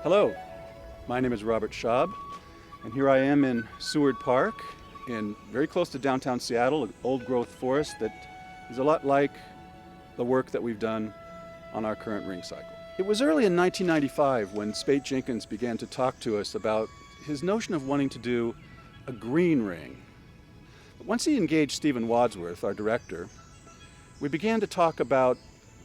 Hello, my name is Robert Schaub, and here I am in Seward Park, very close to downtown Seattle, an old-growth forest that is a lot like the work that we've done on our current ring cycle. It was early in 1995 when Spate Jenkins began to talk to us about his notion of wanting to do a green ring. But once he engaged Stephen Wadsworth, our director, we began to talk about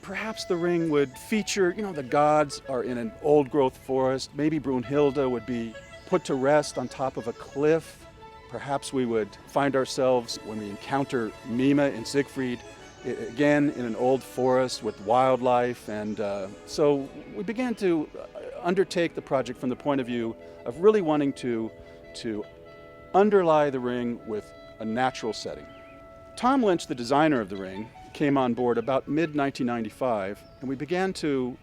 perhaps the ring would feature, the gods are in an old-growth forest. Maybe Brunhilde would be put to rest on top of a cliff. Perhaps we would find ourselves, when we encounter Mime and Siegfried, again in an old forest with wildlife. And so we began to undertake the project from the point of view of really wanting to underlie the ring with a natural setting. Tom Lynch, the designer of the ring, came on board about mid-1995, and we began to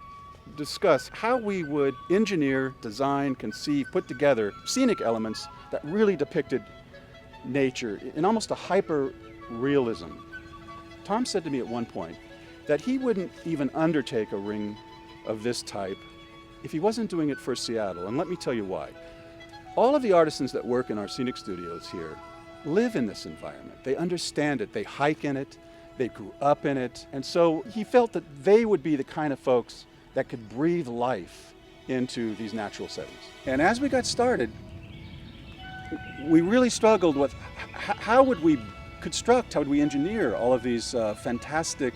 discuss how we would engineer, design, conceive, put together scenic elements that really depicted nature in almost a hyper-realism. Tom said to me at one point that he wouldn't even undertake a ring of this type if he wasn't doing it for Seattle, and let me tell you why. All of the artisans that work in our scenic studios here live in this environment. They understand it, they hike in it, they grew up in it, and so he felt that they would be the kind of folks that could breathe life into these natural settings. And as we got started, we really struggled with how would we construct, how would we engineer all of these fantastic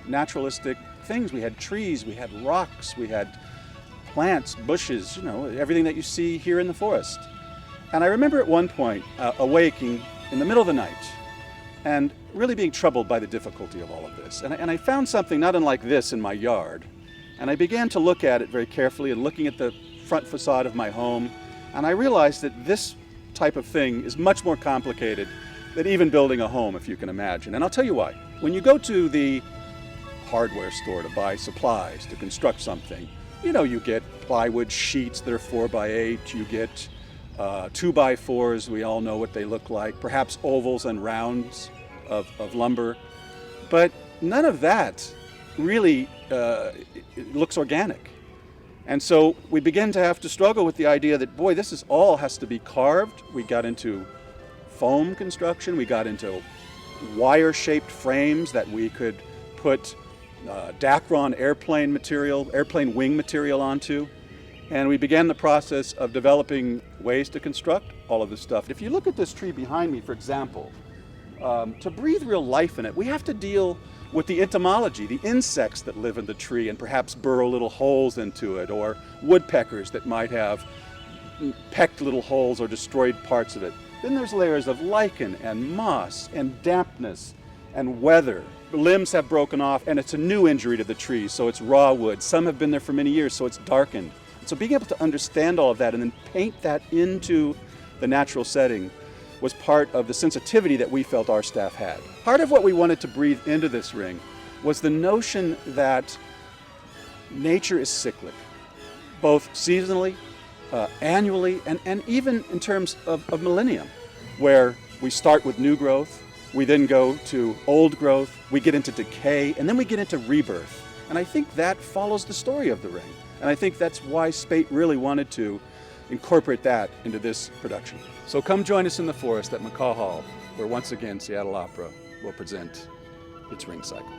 naturalistic things. We had trees, we had rocks, we had plants, bushes, everything that you see here in the forest. And I remember at one point awaking in the middle of the night and really being troubled by the difficulty of all of this. And I found something not unlike this in my yard. And I began to look at it very carefully and looking at the front facade of my home. And I realized that this type of thing is much more complicated than even building a home, if you can imagine. And I'll tell you why. When you go to the hardware store to buy supplies to construct something, you get plywood sheets that are 4x8, you get 2x4s, we all know what they look like, perhaps ovals and rounds of lumber, but none of that really looks organic. And so we began to have to struggle with the idea that, boy, this all has to be carved. We got into foam construction, we got into wire-shaped frames that we could put Dacron airplane wing material onto. And we began the process of developing ways to construct all of this stuff. If you look at this tree behind me, for example, to breathe real life in it, we have to deal with the entomology, the insects that live in the tree and perhaps burrow little holes into it, or woodpeckers that might have pecked little holes or destroyed parts of it. Then there's layers of lichen and moss and dampness and weather. The limbs have broken off and it's a new injury to the tree, so it's raw wood. Some have been there for many years, so it's darkened. So being able to understand all of that and then paint that into the natural setting was part of the sensitivity that we felt our staff had. Part of what we wanted to breathe into this ring was the notion that nature is cyclic, both seasonally, annually, and even in terms of millennium, where we start with new growth, we then go to old growth, we get into decay, and then we get into rebirth. And I think that follows the story of the ring. And I think that's why Spate really wanted to incorporate that into this production. So come join us in the forest at McCaw Hall, where once again Seattle Opera will present its ring cycle.